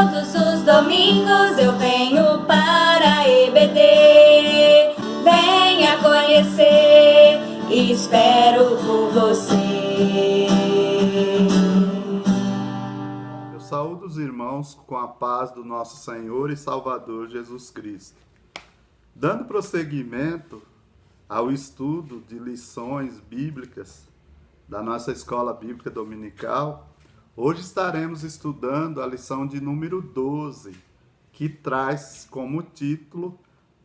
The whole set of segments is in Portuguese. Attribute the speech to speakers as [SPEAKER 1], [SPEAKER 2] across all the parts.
[SPEAKER 1] Todos os domingos eu venho para EBD. Venha conhecer e espero por você.
[SPEAKER 2] Eu saúdo os irmãos com a paz do nosso Senhor e Salvador Jesus Cristo. Dando prosseguimento ao estudo de lições bíblicas da nossa escola bíblica dominical, hoje estaremos estudando a lição de número 12, que traz como título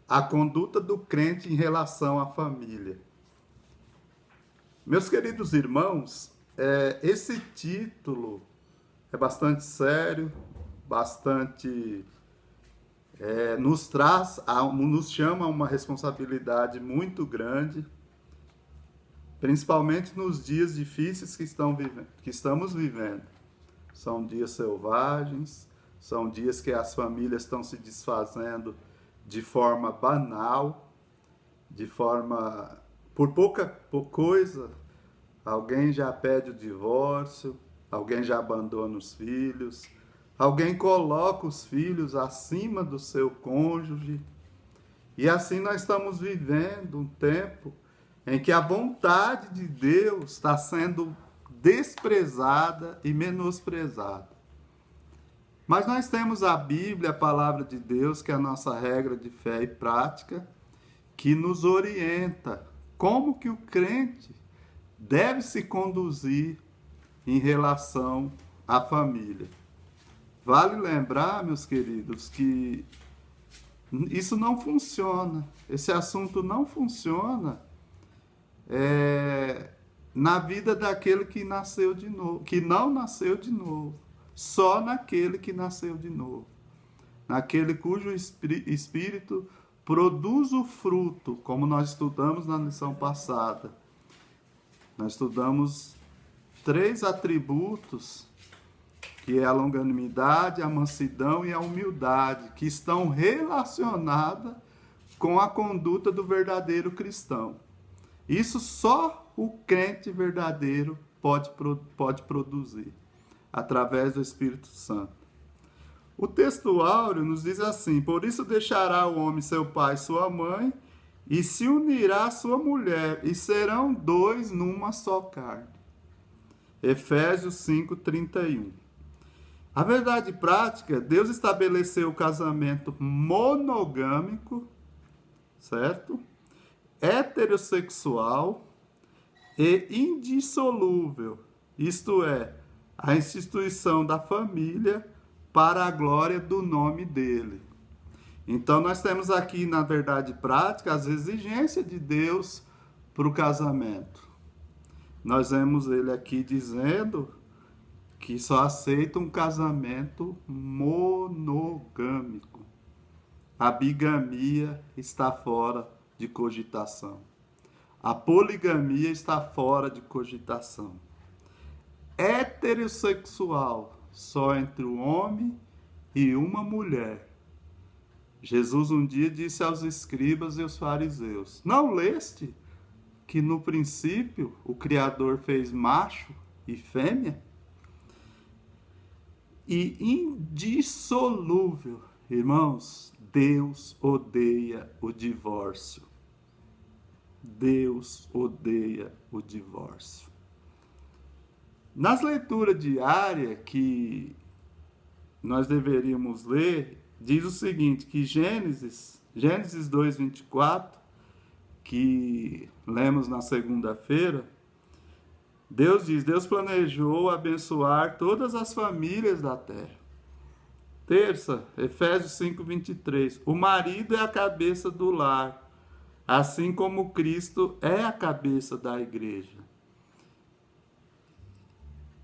[SPEAKER 2] a conduta do crente em relação à família. Meus queridos irmãos, esse título é bastante sério, nos chama a uma responsabilidade muito grande, principalmente nos dias difíceis que estamos vivendo. São dias selvagens, são dias que as famílias estão se desfazendo de forma banal, por pouca coisa, alguém já pede o divórcio, alguém já abandona os filhos, alguém coloca os filhos acima do seu cônjuge. E assim nós estamos vivendo um tempo em que a vontade de Deus está sendo desprezada e menosprezada. Mas nós temos a Bíblia, a palavra de Deus, que é a nossa regra de fé e prática, que nos orienta como que o crente deve se conduzir em relação à família. Vale lembrar, meus queridos, que isso não funciona, esse assunto não funciona na vida daquele que nasceu de novo, que não nasceu de novo, só naquele que nasceu de novo, naquele cujo espírito produz o fruto, como nós estudamos na lição passada. Nós estudamos 3 atributos, que é a longanimidade, a mansidão e a humildade, que estão relacionadas com a conduta do verdadeiro cristão. Isso só o crente verdadeiro pode produzir, através do Espírito Santo. O texto áureo nos diz assim: por isso deixará o homem seu pai e sua mãe, e se unirá à sua mulher, e serão 2 numa só carne. Efésios 5:31. A verdade prática, Deus estabeleceu o casamento monogâmico, certo? Heterossexual e indissolúvel, isto é, a instituição da família para a glória do nome dele. Então nós temos aqui, na verdade prática, as exigências de Deus para o casamento. Nós vemos ele aqui dizendo que só aceita um casamento monogâmico. A bigamia está fora de cogitação. A poligamia está fora de cogitação. Heterossexual, só entre um homem e uma mulher. Jesus um dia disse aos escribas e aos fariseus: não leste que no princípio o Criador fez macho e fêmea? E indissolúvel. Irmãos, Deus odeia o divórcio. Deus odeia o divórcio. Nas leituras diárias que nós deveríamos ler, diz o seguinte, que Gênesis 2:24, que lemos na segunda-feira, Deus diz: Deus planejou abençoar todas as famílias da terra. Terça, Efésios 5:23, o marido é a cabeça do lar, assim como Cristo é a cabeça da igreja.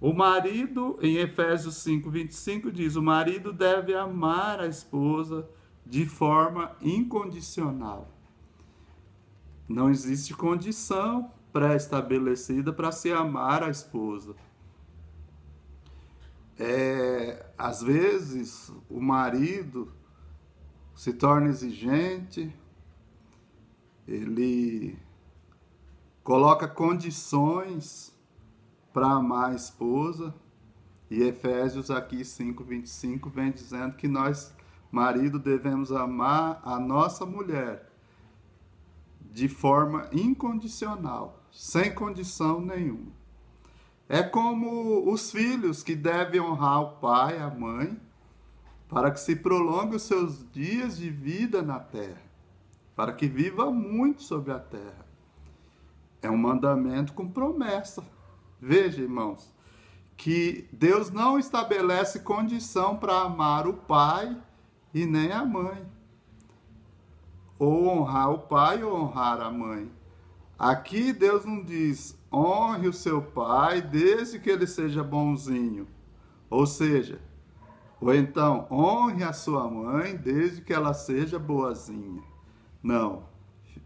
[SPEAKER 2] O marido, em Efésios 5:25, diz: o marido deve amar a esposa de forma incondicional. Não existe condição pré-estabelecida para se amar a esposa. Às vezes, o marido se torna exigente, ele coloca condições para amar a esposa, E Efésios aqui 5:25 vem dizendo que nós, marido, devemos amar a nossa mulher de forma incondicional, sem condição nenhuma. É como os filhos que devem honrar o pai, a mãe, para que se prolongue os seus dias de vida na terra, para que viva muito sobre a terra. É um mandamento com promessa. Veja, irmãos, que Deus não estabelece condição para amar o pai e nem a mãe. Ou honrar o pai ou honrar a mãe. Aqui Deus não diz, honre o seu pai desde que ele seja bonzinho. Ou seja, ou então, honre a sua mãe desde que ela seja boazinha. Não.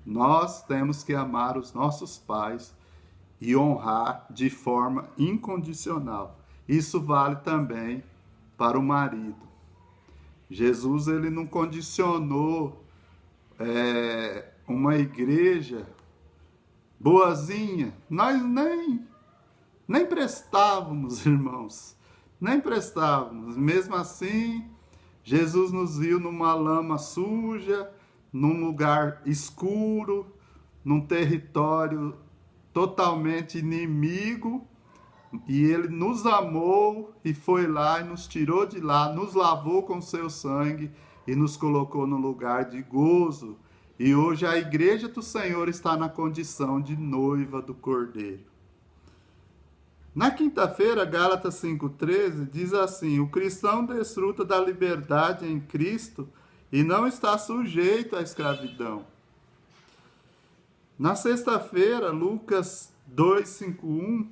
[SPEAKER 2] Nós temos que amar os nossos pais e honrar de forma incondicional. Isso vale também para o marido. Jesus, ele não condicionou uma igreja boazinha. Nós nem prestávamos, irmãos. Nem prestávamos. Mesmo assim, Jesus nos viu numa lama suja, num lugar escuro, num território totalmente inimigo, e ele nos amou e foi lá e nos tirou de lá, nos lavou com seu sangue e nos colocou no lugar de gozo. E hoje a igreja do Senhor está na condição de noiva do Cordeiro. Na quinta-feira, Gálatas 5,13 diz assim: o cristão desfruta da liberdade em Cristo e não está sujeito à escravidão. Na sexta-feira, Lucas 2:5:1,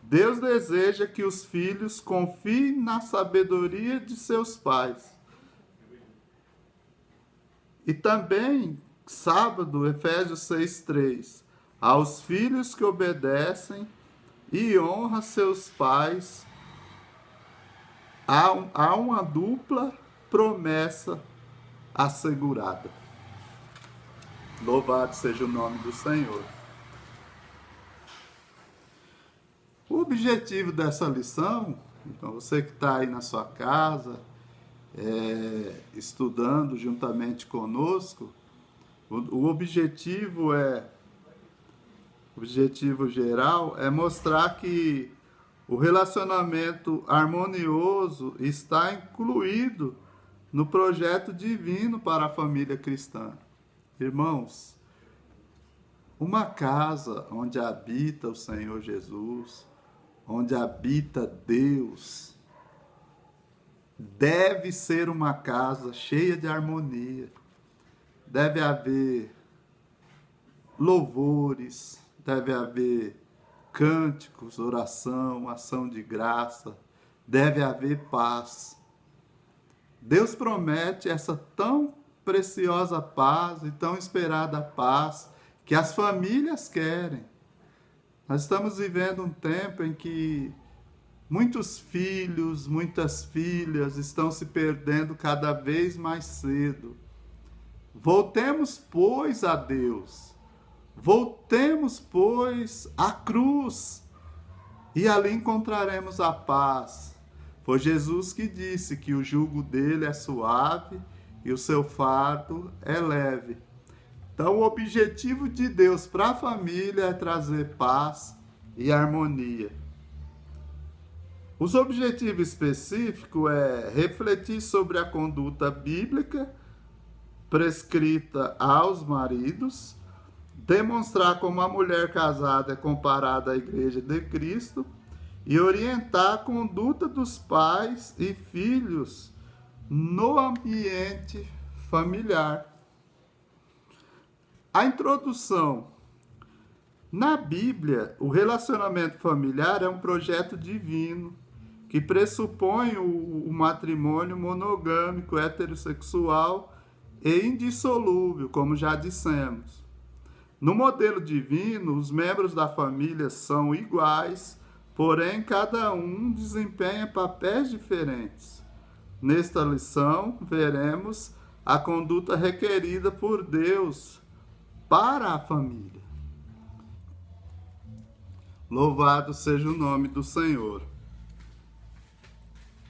[SPEAKER 2] Deus deseja que os filhos confiem na sabedoria de seus pais. E também, sábado, Efésios 6:3, aos filhos que obedecem e honram seus pais, há uma dupla promessa assegurada. Louvado seja o nome do Senhor. O objetivo dessa lição, então você que está aí na sua casa, estudando juntamente conosco, o objetivo geral é mostrar que o relacionamento harmonioso está incluído no projeto divino para a família cristã. Irmãos, uma casa onde habita o Senhor Jesus, onde habita Deus, deve ser uma casa cheia de harmonia. Deve haver louvores, deve haver cânticos, oração, ação de graça, deve haver paz. Deus promete essa tão preciosa paz e tão esperada paz que as famílias querem. Nós estamos vivendo um tempo em que muitos filhos, muitas filhas estão se perdendo cada vez mais cedo. Voltemos, pois, a Deus. Voltemos, pois, à cruz. E ali encontraremos a paz. Foi Jesus que disse que o jugo dele é suave e o seu fardo é leve. Então, o objetivo de Deus para a família é trazer paz e harmonia. Os objetivos específicos é refletir sobre a conduta bíblica prescrita aos maridos, demonstrar como a mulher casada é comparada à Igreja de Cristo e orientar a conduta dos pais e filhos no ambiente familiar. A introdução. Na Bíblia, o relacionamento familiar é um projeto divino que pressupõe o matrimônio monogâmico, heterossexual e indissolúvel, como já dissemos. No modelo divino, os membros da família são iguais, porém cada um desempenha papéis diferentes. Nesta lição, veremos a conduta requerida por Deus para a família. Louvado seja o nome do Senhor.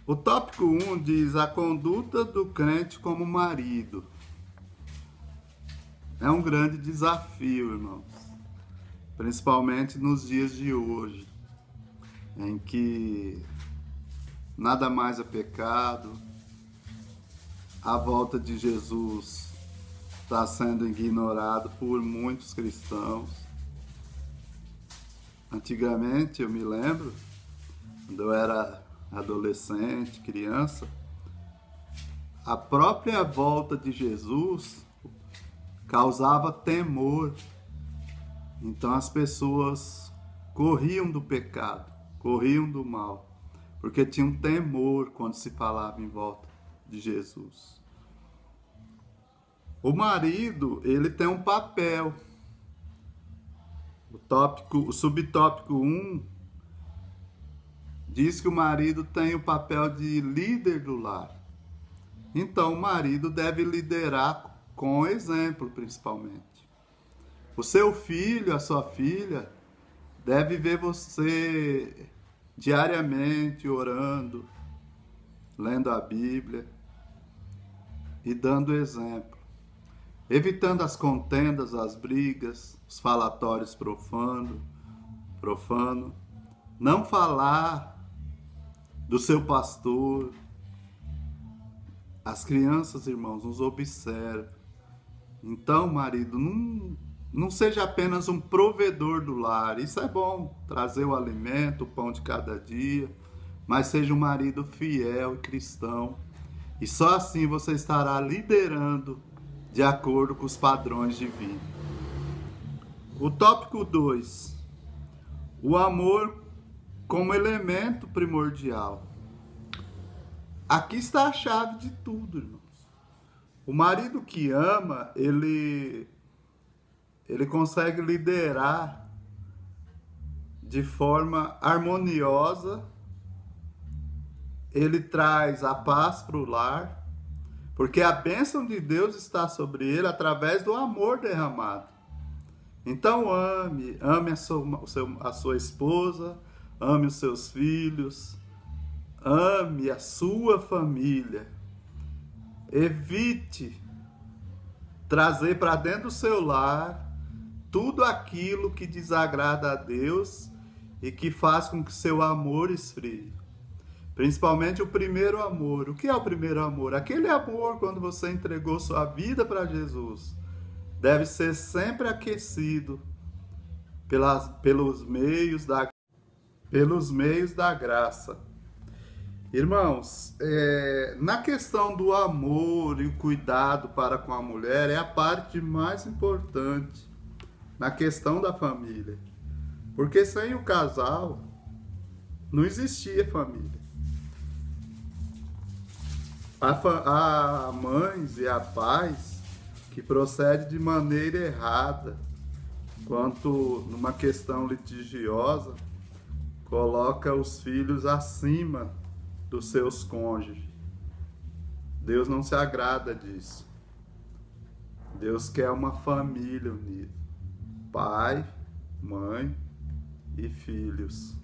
[SPEAKER 2] O tópico 1 diz a conduta do crente como marido. É um grande desafio, irmãos, principalmente nos dias de hoje, em que nada mais é pecado, a volta de Jesus está sendo ignorado por muitos cristãos. Antigamente, eu me lembro, quando eu era adolescente, criança, a própria volta de Jesus causava temor. Então as pessoas corriam do pecado, corriam do mal, porque tinham temor quando se falava em volta de Jesus. O marido, ele tem um papel. O subtópico 1 diz que o marido tem o papel de líder do lar. Então o marido deve liderar com exemplo, principalmente. O seu filho, a sua filha, deve ver você diariamente orando, lendo a Bíblia e dando exemplo, evitando as contendas, as brigas, os falatórios profano. Não falar do seu pastor. As crianças, irmãos, nos observam. Então, marido, não seja apenas um provedor do lar. Isso é bom, trazer o alimento, o pão de cada dia, mas seja um marido fiel e cristão. E só assim você estará liderando de acordo com os padrões divinos. O tópico 2. O amor como elemento primordial. Aqui está a chave de tudo, irmãos. O marido que ama, ele consegue liderar de forma harmoniosa, ele traz a paz para o lar, porque a bênção de Deus está sobre ele através do amor derramado. Então ame a sua esposa, ame os seus filhos, ame a sua família. Evite trazer para dentro do seu lar tudo aquilo que desagrada a Deus e que faz com que seu amor esfrie. Principalmente o primeiro amor. O que é o primeiro amor? Aquele amor quando você entregou sua vida para Jesus. Deve ser sempre aquecido pelos meios da graça. Irmãos, na questão do amor e o cuidado para com a mulher, é a parte mais importante na questão da família. Porque sem o casal, não existia família. Há mães e há pais que procedem de maneira errada, quanto numa questão litigiosa, coloca os filhos acima dos seus cônjuges. Deus não se agrada disso. Deus quer uma família unida. Pai, mãe e filhos.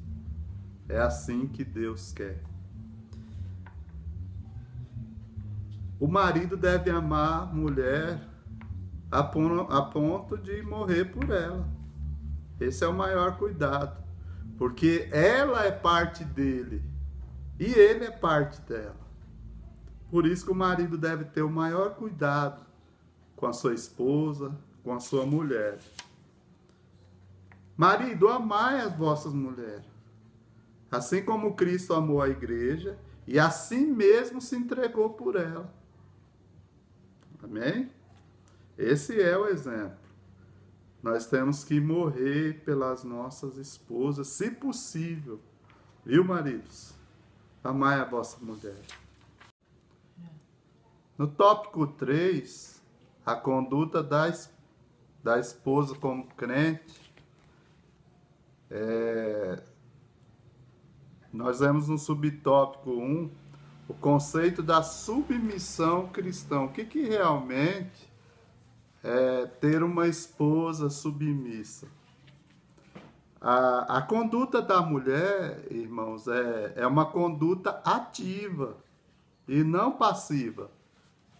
[SPEAKER 2] É assim que Deus quer. O marido deve amar a mulher a ponto de morrer por ela. Esse é o maior cuidado. Porque ela é parte dele. E ele é parte dela. Por isso que o marido deve ter o maior cuidado com a sua esposa, com a sua mulher. Marido, amai as vossas mulheres, assim como Cristo amou a igreja e assim mesmo se entregou por ela. Amém? Esse é o exemplo. Nós temos que morrer pelas nossas esposas, se possível. Viu, maridos? Amai a vossa mulher. No tópico 3, a conduta da esposa como crente, nós vemos no subtópico 1 o conceito da submissão cristã. O que realmente é ter uma esposa submissa? A conduta da mulher, irmãos, é uma conduta ativa e não passiva.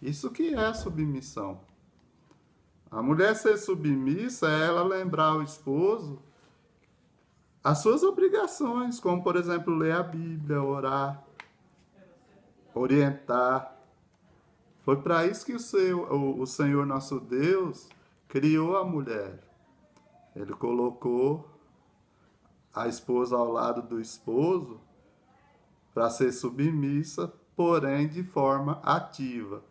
[SPEAKER 2] Isso que é submissão. A mulher ser submissa é ela lembrar o esposo as suas obrigações, como, por exemplo, ler a Bíblia, orar, orientar. Foi para isso que o Senhor nosso Deus criou a mulher. Ele colocou a esposa ao lado do esposo para ser submissa, porém de forma ativa.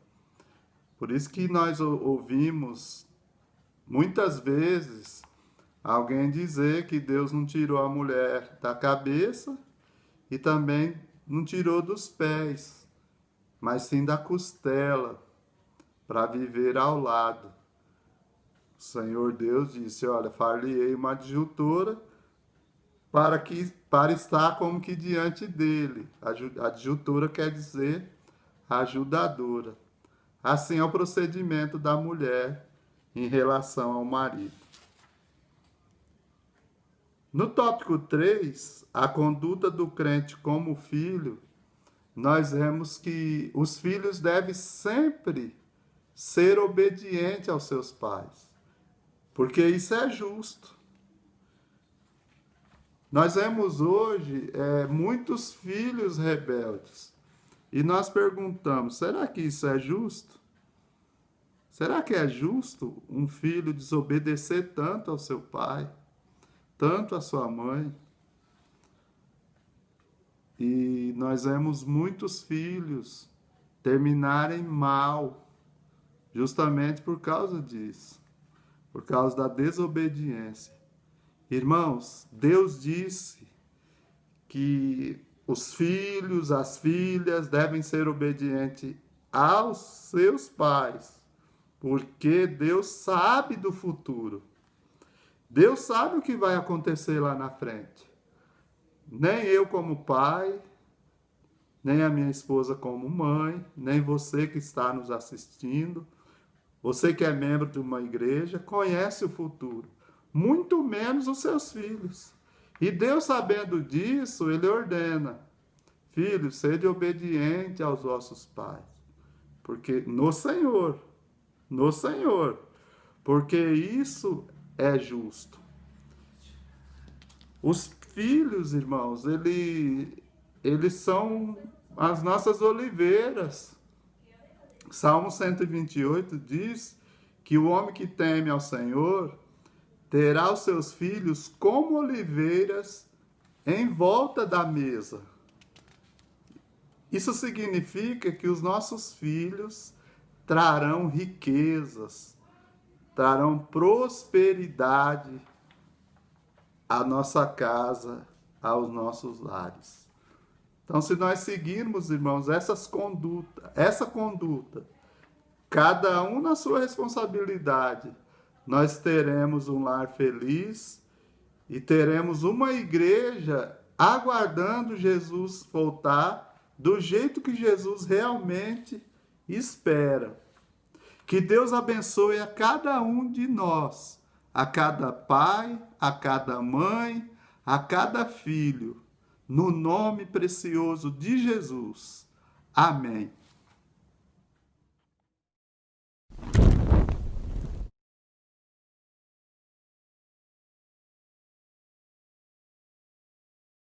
[SPEAKER 2] Por isso que nós ouvimos muitas vezes alguém dizer que Deus não tirou a mulher da cabeça e também não tirou dos pés, mas sim da costela, para viver ao lado. O Senhor Deus disse, olha, far-lhe-ei uma adjutora para estar como que diante dele. Adjutora quer dizer ajudadora. Assim é o procedimento da mulher em relação ao marido. No tópico 3, a conduta do crente como filho, nós vemos que os filhos devem sempre ser obedientes aos seus pais, porque isso é justo. Nós vemos hoje muitos filhos rebeldes e nós perguntamos, será que isso é justo? Será que é justo um filho desobedecer tanto ao seu pai, tanto à sua mãe? E nós vemos muitos filhos terminarem mal, justamente por causa disso, por causa da desobediência. Irmãos, Deus disse que os filhos, as filhas devem ser obedientes aos seus pais, porque Deus sabe do futuro. Deus sabe o que vai acontecer lá na frente. Nem eu como pai, nem a minha esposa como mãe, nem você que está nos assistindo, você que é membro de uma igreja, conhece o futuro. Muito menos os seus filhos. E Deus, sabendo disso, Ele ordena, filhos, sede obediente aos vossos pais. Porque no Senhor, porque isso é justo. Os filhos, irmãos, eles são as nossas oliveiras. Salmo 128 diz que o homem que teme ao Senhor terá os seus filhos como oliveiras em volta da mesa. Isso significa que os nossos filhos trarão riquezas, trarão prosperidade à nossa casa, aos nossos lares. Então, se nós seguirmos, irmãos, essa conduta, cada um na sua responsabilidade, nós teremos um lar feliz e teremos uma igreja aguardando Jesus voltar do jeito que Jesus realmente espera. Que Deus abençoe a cada um de nós, a cada pai, a cada mãe, a cada filho, no nome precioso de Jesus. Amém.